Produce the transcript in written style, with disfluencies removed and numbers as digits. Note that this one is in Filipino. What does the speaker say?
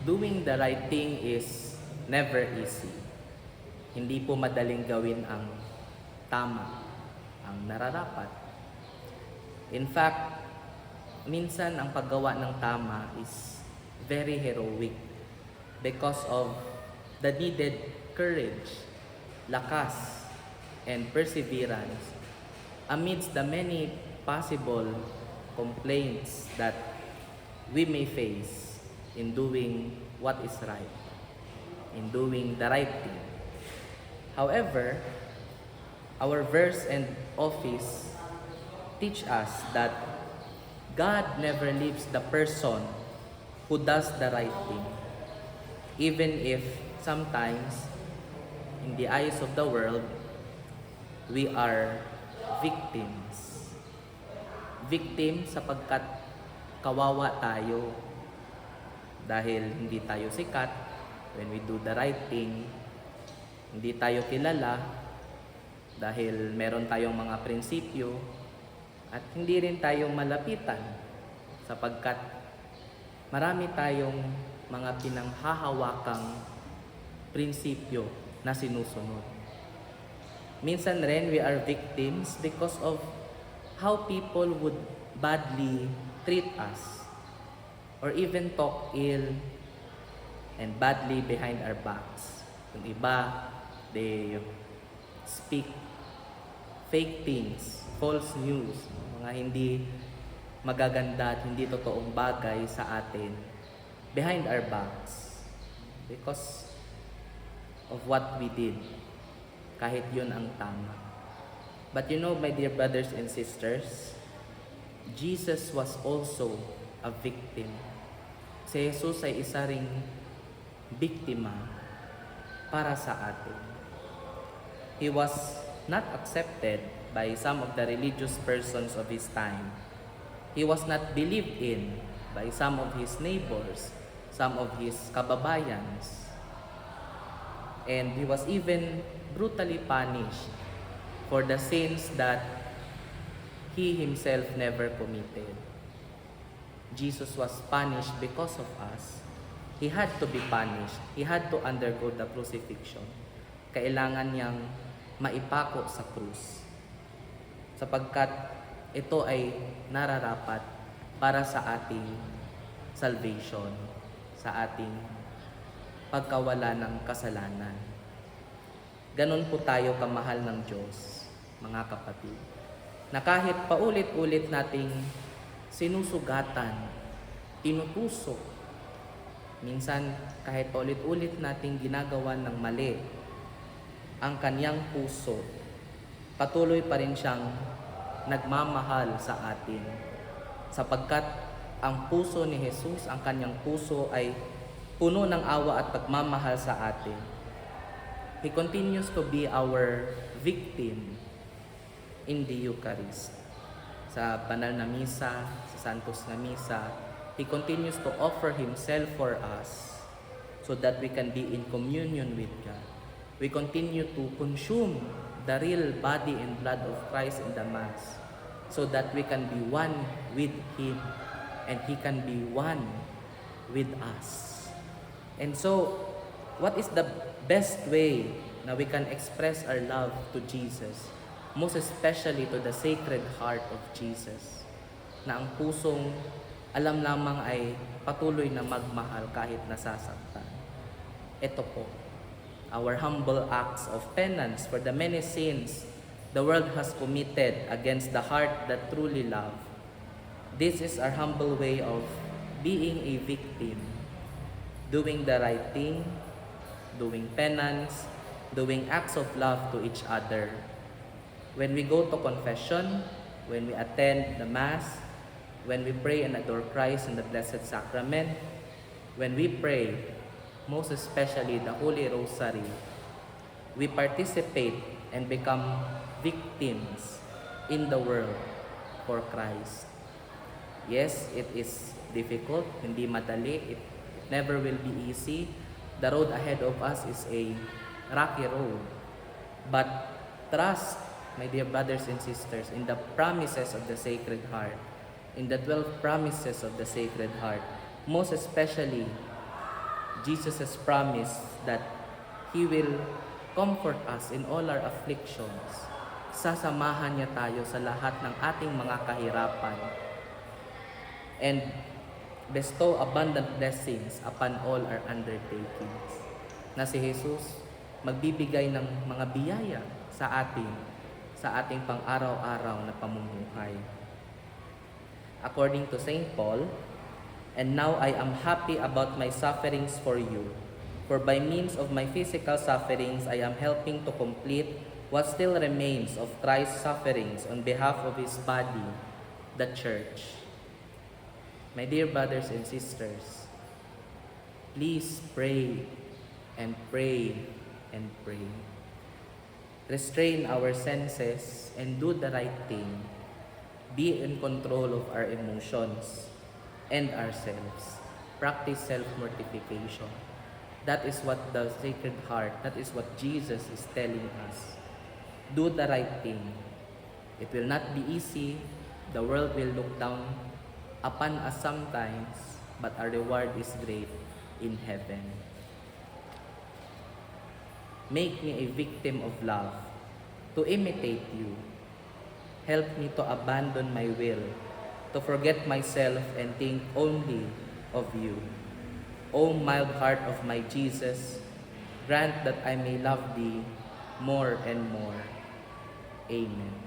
Doing the right thing is never easy. Hindi po madaling gawin ang tama, ang nararapat. In fact, minsan ang paggawa ng tama is very heroic because of the needed courage, lakas, and perseverance amidst the many possible complaints that we may face in doing what is right, in doing the right thing. However, our verse and office teach us that God never leaves the person who does the right thing, even if sometimes in the eyes of the world we are victims. Victim sapagkat kawawa tayo dahil hindi tayo sikat when we do the right thing. Hindi tayo kilala dahil meron tayong mga prinsipyo at hindi rin tayo malapitan sapagkat marami tayong mga pinanghahawakang prinsipyo na sinusunod. Minsan rin we are victims because of how people would badly treat us or even talk ill and badly behind our backs. Yung iba, they speak fake things, false news, mga hindi magaganda at hindi totoong bagay sa atin behind our backs because of what we did, kahit yun ang tama. But you know, my dear brothers and sisters, Jesus was also a victim. Si Jesus ay isa ring biktima para sa atin. He was not accepted by some of the religious persons of his time. He was not believed in by some of his neighbors, some of his kababayans. And he was even brutally punished for the sins that he himself never committed. Jesus was punished because of us. He had to be punished. He had to undergo the crucifixion. Kailangan niyang maipako sa krus. Sapagkat ito ay nararapat para sa ating salvation, sa ating pagkawala ng kasalanan. Ganon po tayo kamahal ng Diyos, mga kapatid, na kahit paulit-ulit nating sinusugatan, tinutusok, minsan kahit paulit-ulit nating ginagawa ng mali, ang kanyang puso, patuloy pa rin siyang nagmamahal sa atin. Sapagkat ang puso ni Jesus, ang kanyang puso ay puno ng awa at pagmamahal sa atin. He continues to be our victim in the Eucharist. Sa banal na misa, sa santos na misa, He continues to offer Himself for us so that we can be in communion with God. We continue to consume the real body and blood of Christ in the Mass so that we can be one with Him and He can be one with us. And so, what is the best way na we can express our love to Jesus? Most especially to the Sacred Heart of Jesus, na ang pusong alam lamang ay patuloy na magmahal kahit nasasaktan. Ito po, our humble acts of penance for the many sins the world has committed against the heart that truly love. This is our humble way of being a victim, doing the right thing, doing penance, doing acts of love to each other. When we go to confession, when we attend the Mass, when we pray and adore Christ in the Blessed Sacrament, when we pray, most especially the Holy Rosary, we participate and become victims in the world for Christ. Yes, it is difficult, hindi madali, it never will be easy. The road ahead of us is a rocky road. But trust, my dear brothers and sisters, in the promises of the Sacred Heart, in the 12 promises of the Sacred Heart, most especially Jesus has promised that He will comfort us in all our afflictions. Sasamahan niya tayo sa lahat ng ating mga kahirapan and bestow abundant blessings upon all our undertakings. Na si Jesus magbibigay ng mga biyaya sa ating pang-araw-araw na pamumuhay. According to St. Paul, "And now I am happy about my sufferings for you, for by means of my physical sufferings I am helping to complete what still remains of Christ's sufferings on behalf of His body, the Church." My dear brothers and sisters, please pray and pray and pray. Restrain our senses and do the right thing. Be in control of our emotions and ourselves. Practice self-mortification. That is what the Sacred Heart, that is what Jesus is telling us. Do the right thing. It will not be easy. The world will look down upon us sometimes, but our reward is great in heaven. Make me a victim of love, to imitate you. Help me to abandon my will, to forget myself and think only of you. O mild heart of my Jesus, grant that I may love thee more and more. Amen.